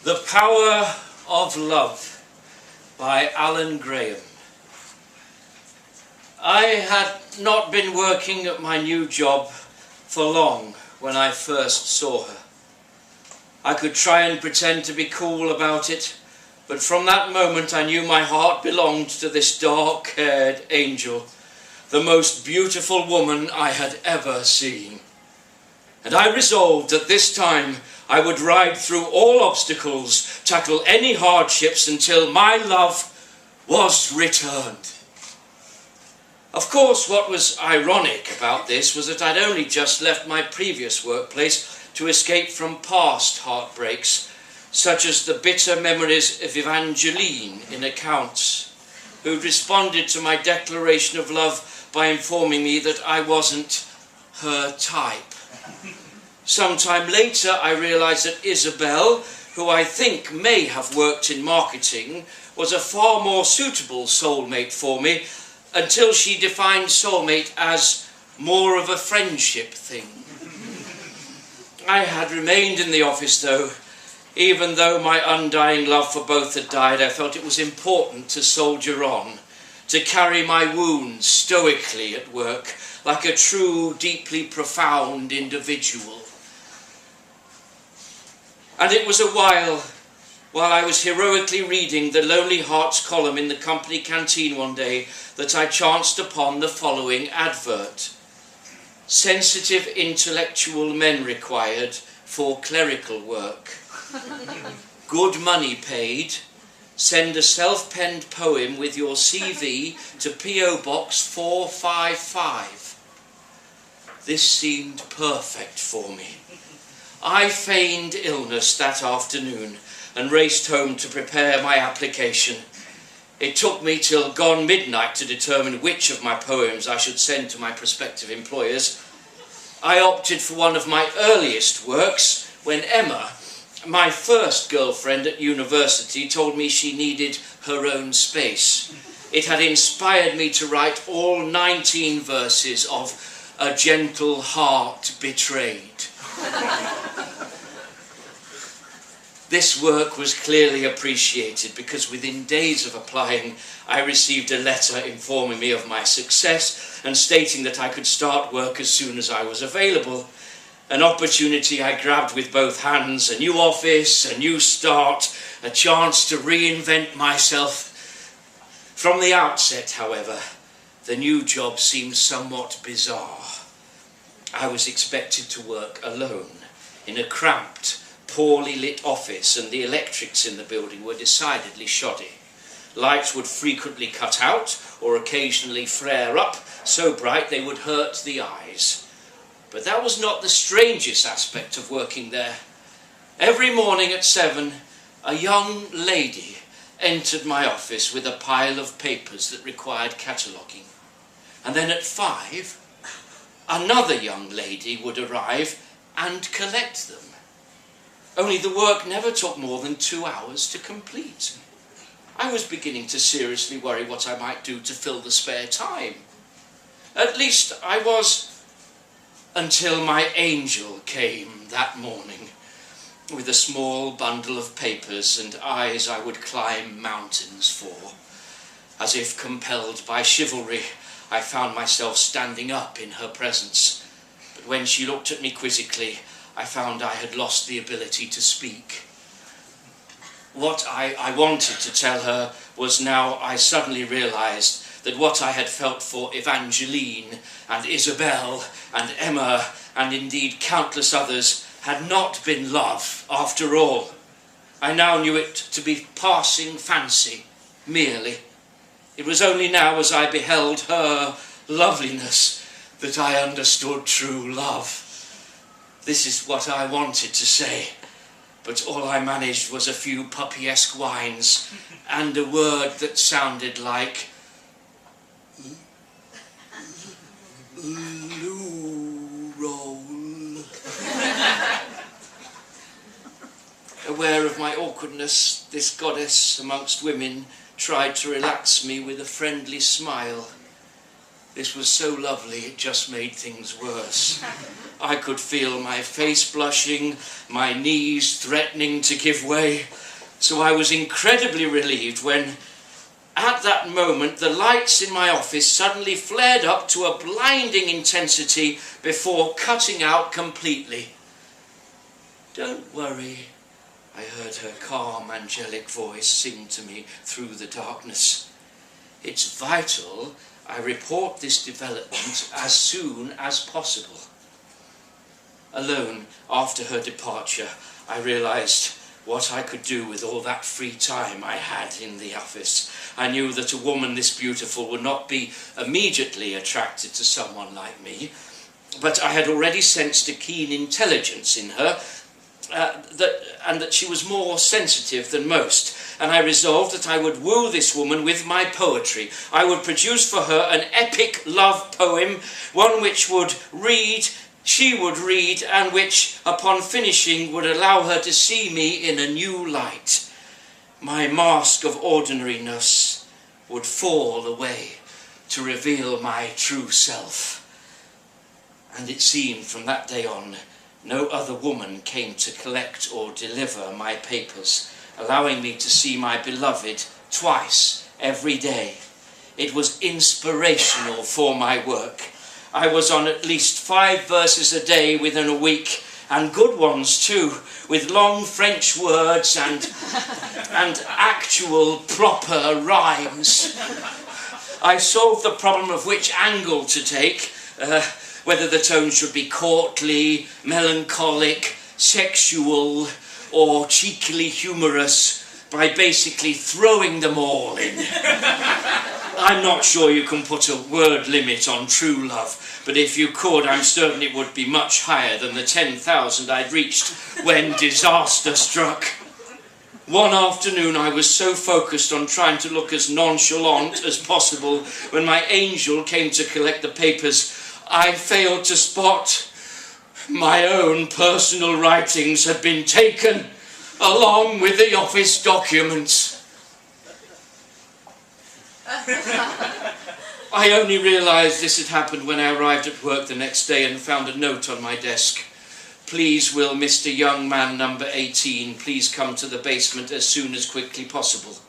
The Power of Love by Alan Graham. I had not been working at my new job for long when I first saw her. I could try and pretend to be cool about it, but from that moment I knew my heart belonged to this dark-haired angel, the most beautiful woman I had ever seen. And I resolved that this time I would ride through all obstacles, tackle any hardships until my love was returned. Of course, what was ironic about this was that I'd only just left my previous workplace to escape from past heartbreaks, such as the bitter memories of Evangeline in accounts, who'd responded to my declaration of love by informing me that I wasn't her type. Sometime later, I realised that Isabel, who I think may have worked in marketing, was a far more suitable soulmate for me, until she defined soulmate as more of a friendship thing. I had remained in the office though. Even though my undying love for both had died, I felt it was important to soldier on, to carry my wounds stoically at work, like a true, deeply profound individual. And it was a while I was heroically reading the Lonely Hearts column in the company canteen one day that I chanced upon the following advert. Sensitive intellectual men required for clerical work. Good money paid. Send a self-penned poem with your CV to P.O. Box 455. This seemed perfect for me. I feigned illness that afternoon and raced home to prepare my application. It took me till gone midnight to determine which of my poems I should send to my prospective employers. I opted for one of my earliest works when Emma, my first girlfriend at university, told me she needed her own space. It had inspired me to write all 19 verses of A Gentle Heart Betrayed. This work was clearly appreciated because within days of applying, I received a letter informing me of my success and stating that I could start work as soon as I was available. An opportunity I grabbed with both hands, a new office, a new start, a chance to reinvent myself. From the outset, however, the new job seemed somewhat bizarre. I was expected to work alone in a cramped, poorly lit office, and the electrics in the building were decidedly shoddy. Lights would frequently cut out or occasionally flare up, so bright they would hurt the eyes. But that was not the strangest aspect of working there. Every morning at 7, a young lady entered my office with a pile of papers that required cataloguing. And then at 5, another young lady would arrive and collect them. Only the work never took more than 2 hours to complete. I was beginning to seriously worry what I might do to fill the spare time. At least I was, until my angel came that morning with a small bundle of papers and eyes I would climb mountains for. As if compelled by chivalry, I found myself standing up in her presence. But when she looked at me quizzically, I found I had lost the ability to speak. What I wanted to tell her was now I suddenly realised that what I had felt for Evangeline and Isabel and Emma and indeed countless others had not been love after all. I now knew it to be passing fancy, merely. It was only now as I beheld her loveliness that I understood true love. This is what I wanted to say, but all I managed was a few puppy-esque whines and a word that sounded like loo roll. Aware of my awkwardness, this goddess amongst women tried to relax me with a friendly smile. This was so lovely, it just made things worse. I could feel my face blushing, my knees threatening to give way. So I was incredibly relieved when, at that moment, the lights in my office suddenly flared up to a blinding intensity before cutting out completely. "Don't worry," I heard her calm, angelic voice sing to me through the darkness. "It's vital I report this development as soon as possible." Alone, after her departure, I realised what I could do with all that free time I had in the office. I knew that a woman this beautiful would not be immediately attracted to someone like me, but I had already sensed a keen intelligence in her, and that she was more sensitive than most. And I resolved that I would woo this woman with my poetry. I would produce for her an epic love poem, one which she would read, and which, upon finishing, would allow her to see me in a new light. My mask of ordinariness would fall away to reveal my true self. And it seemed from that day on, no other woman came to collect or deliver my papers, allowing me to see my beloved twice every day. It was inspirational for my work. I was on at least 5 verses a day within a week, and good ones too, with long French words and actual proper rhymes. I solved the problem of which angle to take, whether the tone should be courtly, melancholic, sexual, or cheekily humorous, by basically throwing them all in. I'm not sure you can put a word limit on true love, but if you could, I'm certain it would be much higher than the 10,000 I'd reached when disaster struck. One afternoon I was so focused on trying to look as nonchalant as possible when my angel came to collect the papers, I failed to spot my own personal writings had been taken along with the office documents. I only realised this had happened when I arrived at work the next day and found a note on my desk. "Please will Mr. Young Man number 18 please come to the basement as soon as quickly possible."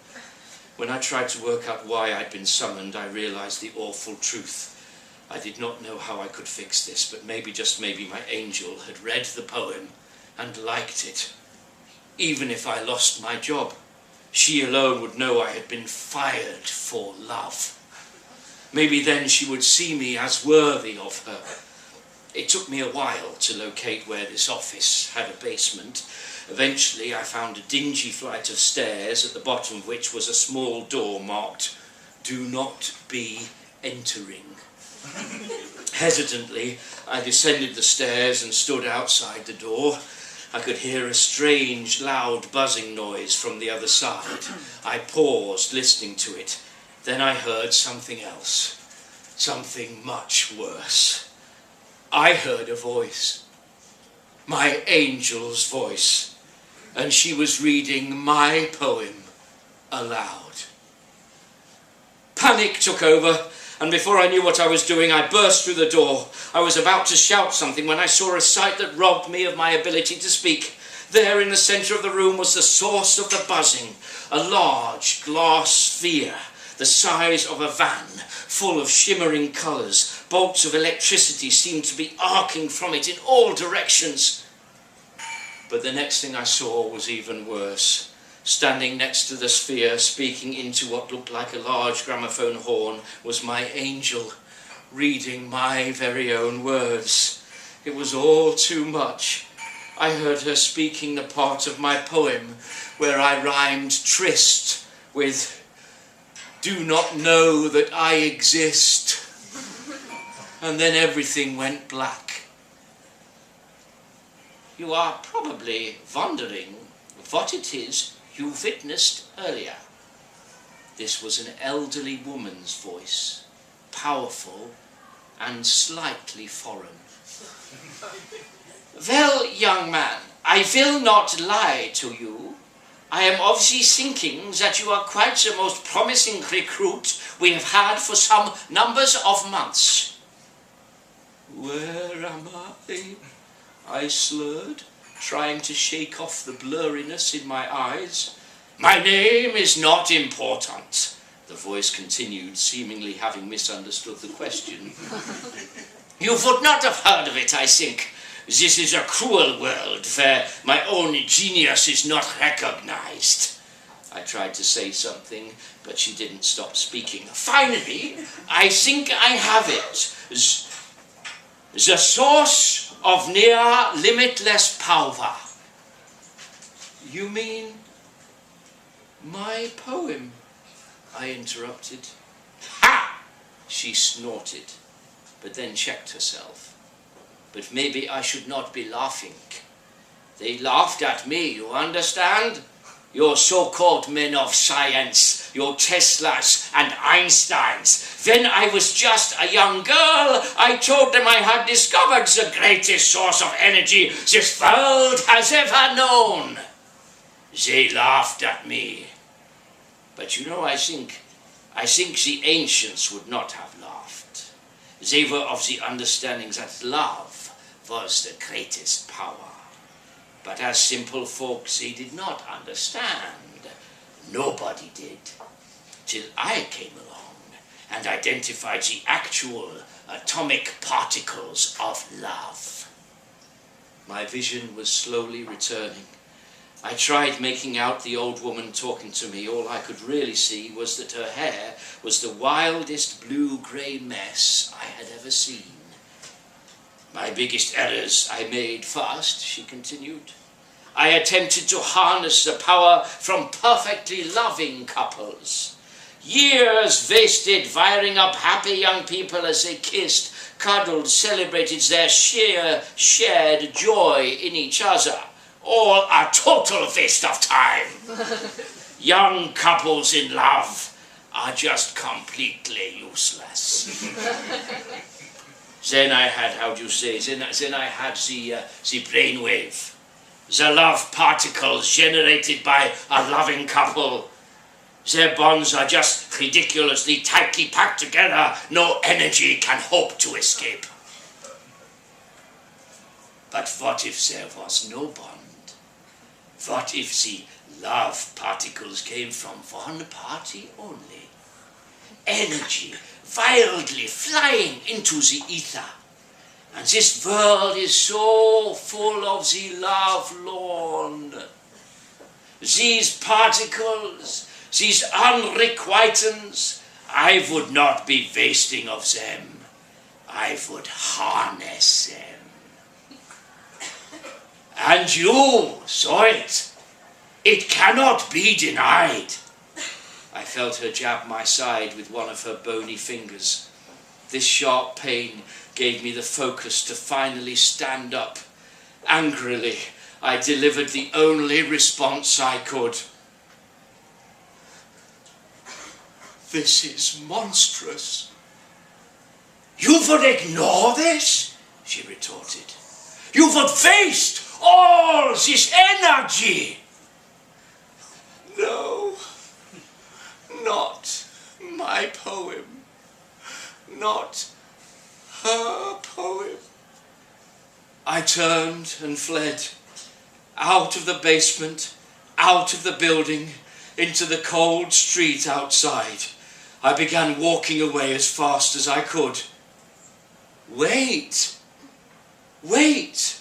When I tried to work out why I'd been summoned, I realised the awful truth. I did not know how I could fix this, but maybe, just maybe, my angel had read the poem and liked it. Even if I lost my job, she alone would know I had been fired for love. Maybe then she would see me as worthy of her. It took me a while to locate where this office had a basement. Eventually I found a dingy flight of stairs, at the bottom of which was a small door marked, "Do not be entering." Hesitantly, I descended the stairs and stood outside the door. I could hear a strange, loud buzzing noise from the other side. I paused, listening to it. Then I heard something else, something much worse. I heard a voice, my angel's voice, and she was reading my poem aloud. Panic took over, and before I knew what I was doing, I burst through the door. I was about to shout something when I saw a sight that robbed me of my ability to speak. There in the centre of the room was the source of the buzzing, a large glass sphere, the size of a van, full of shimmering colours. Bolts of electricity seemed to be arcing from it in all directions. But the next thing I saw was even worse. Standing next to the sphere, speaking into what looked like a large gramophone horn, was my angel, reading my very own words. It was all too much. I heard her speaking the part of my poem where I rhymed tryst with "do not know that I exist." And then everything went black. You are probably wondering what it is you witnessed earlier. This was an elderly woman's voice, powerful and slightly foreign. "Well, young man, I will not lie to you. I am obviously thinking that you are quite the most promising recruit we have had for some numbers of months. Where am I? I slurred, trying to shake off the blurriness in my eyes. My name is not important, the voice continued, seemingly having misunderstood the question. You would not have heard of it, I think. This is a cruel world where my own genius is not recognized. I tried to say something, but she didn't stop speaking. Finally, I think I have it. The source of near limitless power. You mean my poem? I interrupted. Ha! She snorted, but then checked herself. But maybe I should not be laughing. They laughed at me, you understand? Your so-called men of science, your Teslas and Einsteins. When I was just a young girl, I told them I had discovered the greatest source of energy this world has ever known. They laughed at me. But you know, I think the ancients would not have laughed. They were of the understanding that love was the greatest power. But as simple folks, they did not understand. Nobody did. Till I came along and identified the actual atomic particles of love. My vision was slowly returning. I tried making out the old woman talking to me. All I could really see was that her hair was the wildest blue-grey mess I had ever seen. My biggest errors I made first, she continued. I attempted to harness the power from perfectly loving couples. Years wasted wiring up happy young people as they kissed, cuddled, celebrated their shared joy in each other. All a total waste of time. Young couples in love are just completely useless. Then I had, then I had the brainwave. The love particles generated by a loving couple. Their bonds are just ridiculously tightly packed together. No energy can hope to escape. But what if there was no bond? What if the love particles came from one party only? Energy wildly flying into the ether. And this world is so full of the lovelorn. These particles, these unrequitans, I would not be wasting of them. I would harness them. And you saw it. It cannot be denied. I felt her jab my side with one of her bony fingers. This sharp pain gave me the focus to finally stand up. Angrily, I delivered the only response I could. This is monstrous. You would ignore this? She retorted. You would waste all this energy. No, not my poem. Not her poem. I turned and fled, out of the basement, out of the building, into the cold street outside. I began walking away as fast as I could. Wait! Wait!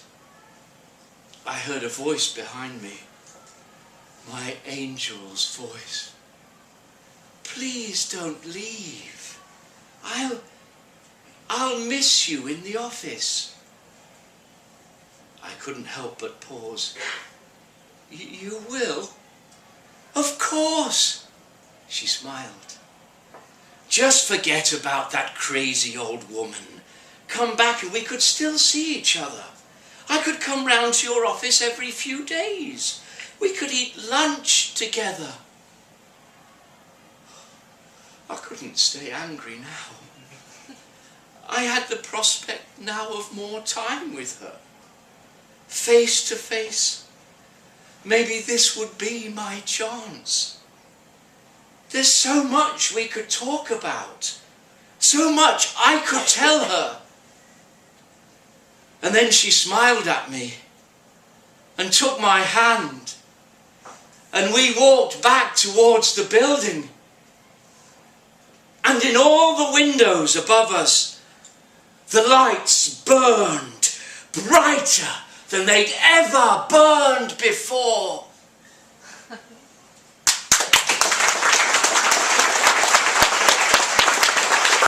I heard a voice behind me. My angel's voice. Please don't leave. I'll miss you in the office. I couldn't help but pause. You will? Of course, she smiled. Just forget about that crazy old woman. Come back and we could still see each other. I could come round to your office every few days. We could eat lunch together. I couldn't stay angry now. I had the prospect now of more time with her. Face to face. maybe this would be my chance. There's so much we could talk about, so much I could tell her. And then she smiled at me and took my hand, and we walked back towards the building. And in all the windows above us, the lights burned brighter than they'd ever burned before.